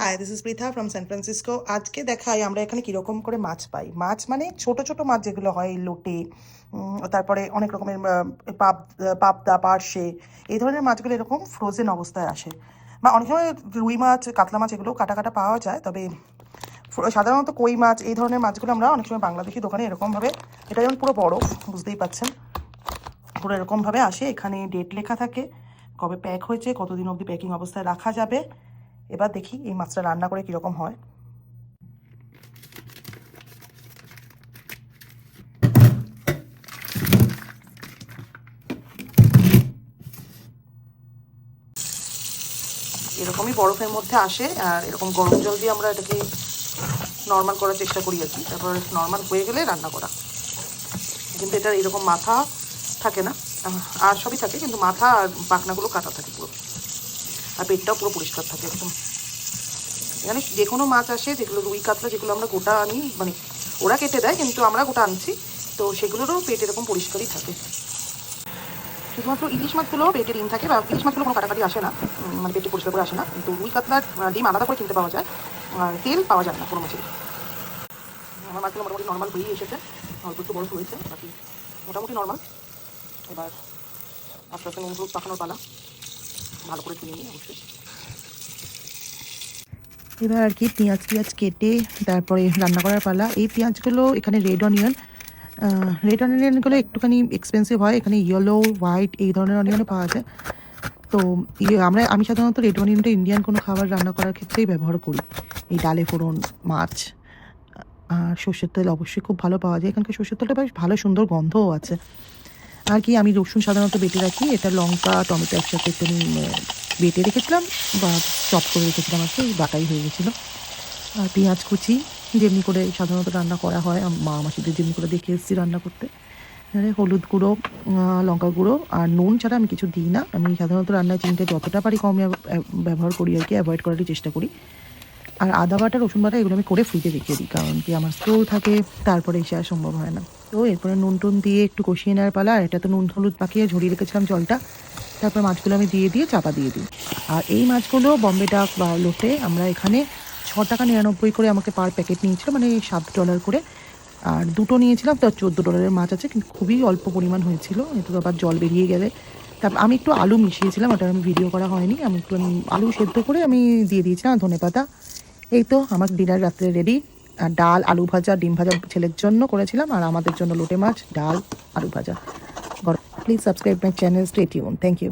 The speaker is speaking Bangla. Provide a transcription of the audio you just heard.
High, this is Pritha from San Francisco. আজকে দেখাই আমরা এখানে কীরকম করে মাছ পাই। মাছ মানে ছোট ছোট মাছ যেগুলো হয়, লোটে, তারপরে অনেক রকমের পাবদা, পার্শে, এই ধরনের মাছগুলো এরকম ফ্রোজেন অবস্থায় আসে। বা অনেক সময় রুই মাছ, কাতলা মাছ এগুলো কাটা কাটা পাওয়া যায়। তবে সাধারণত কই মাছ এই ধরনের মাছগুলো আমরা অনেক সময় বাংলাদেশি দোকানে এরকমভাবে, এটা যেমন পুরো বরফ, বুঝতেই পাচ্ছেন, পুরো এরকমভাবে আসে। এখানে ডেট লেখা থাকে, কবে প্যাক হয়েছে, কতদিন অবধি প্যাকিং অবস্থায় রাখা যাবে। এবার দেখি এই মাছটা রান্না করে কীরকম হয়। এরকমই বরফের মধ্যে আসে, আর এরকম গরম জল দিয়ে আমরা এটাকে নর্মাল করার চেষ্টা করি আর কি। তারপর নর্মাল হয়ে গেলে রান্না করা। কিন্তু এটা এরকম মাথা থাকে না, আর সবই থাকে, কিন্তু মাথা আর পাখনাগুলো কাটা থাকে পুরো, আর পেটটাও পুরো পরিষ্কার থাকে একদম। এখানে যে কোনো মাছ আসে, যেগুলো রুই কাতলা, যেগুলো আমরা গোটা আনি, মানে ওরা কেটে দেয় কিন্তু আমরা গোটা আনছি, তো সেগুলোরও পেট এরকম পরিষ্কারই থাকে। শুধুমাত্র ইলিশ মাছগুলো পেটে ডিম থাকে, বা ইলিশ মাছগুলো কোনো কাটাকাটি আসে না, মানে পেটে পরিষ্কার করে আসে না। কিন্তু রুই কাতলার ডিম আলাদা করে কিনতে পাওয়া যায়, আর তেল পাওয়া যায় না কোনো মাছের। আমার মাছগুলো মোটামুটি নর্মাল হয়েই এসেছে, অল্প একটু বরফ হয়েছে, বাকি মোটামুটি নর্মাল। এবার আস্তে আস্তে নুন হলুদ পাকানোর পালা, ভালো করে ধুয়ে নিই অবশ্যই। এবার আর কি পেঁয়াজ কেটে তারপরে রান্না করার পালা। এই পেঁয়াজগুলো এখানে রেড অনিয়নগুলো একটুখানি এক্সপেন্সিভ হয়। এখানে ইয়েলো, হোয়াইট এই ধরনের অনিয়নও পাওয়া যায়। তো আমি সাধারণত রেড অনিয়নটা ইন্ডিয়ান কোনো খাবার রান্না করার ক্ষেত্রেই ব্যবহার করি। এই ডালে ফোড়ন, মাছ, আর সর্ষের তেল অবশ্যই খুব ভালো পাওয়া যায়। এখানকার সর্ষের তেলটা বেশ ভালো, সুন্দর গন্ধও আছে। আর কি আমি রসুন সাধারণত বেটে রাখি, এটা লঙ্কা টমেটো একসাথে একটু বেটে রেখেছিলাম বা চপ করে রেখেছিলাম, আর কি বাটাই হয়ে গেছিলো। আর পেঁয়াজ কুচি, যেমনি করে সাধারণত রান্না করা হয়, মা মাসিদের যেমনি করে দেখে এসেছি রান্না করতে। হলুদ গুঁড়ো, লঙ্কা গুঁড়ো আর নুন ছাড়া আমি কিছু দিই না। আমি সাধারণত রান্নায় চিনিটা যতটা পারি কমই ব্যবহার করি আর কি, অ্যাভয়েড করারই চেষ্টা করি। আর আদা বাটা, রসুন বাটা এগুলো আমি করে ফ্রিজে রেখে দিই, কারণ কি আমার স্টোর থাকে, তারপরে এসে আর সম্ভব হয় না। তো এরপরে নুন টুন দিয়ে একটু কষিয়ে নেওয়ার পালা। আর এটা তো নুন হলুদ পাকিয়ে ঝরিয়ে রেখেছিলাম জলটা, তারপর মাছগুলো আমি দিয়ে চাপা দিয়ে দিই। আর এই মাছগুলো বম্বে ডাক বা লোটে আমরা এখানে 6 টাকা 99 করে আমাকে পার প্যাকেট নিয়েছিল, মানে $7 করে। আর দুটো নিয়েছিলাম, তো $14 মাছ আছে, কিন্তু খুবই অল্প পরিমাণ হয়েছিল, একটু আবার জল বেরিয়ে গেলে। তারপর আমি একটু আলু মিশিয়েছিলাম, ওটা আমি ভিডিও করা হয়নি। আমি একটু আলু সেদ্ধ করে আমি দিয়ে দিয়েছিলাম, ধনেপাতা। এই তো আমার ডিনার রাত্রে রেডি। আর ডাল, আলু ভাজা, ডিম ভাজা ছেলের জন্য করেছিলাম, আর আমাদের জন্য লোটে মাছ, ডাল, আলু ভাজা। Please subscribe my channel, stay tune. Thank you.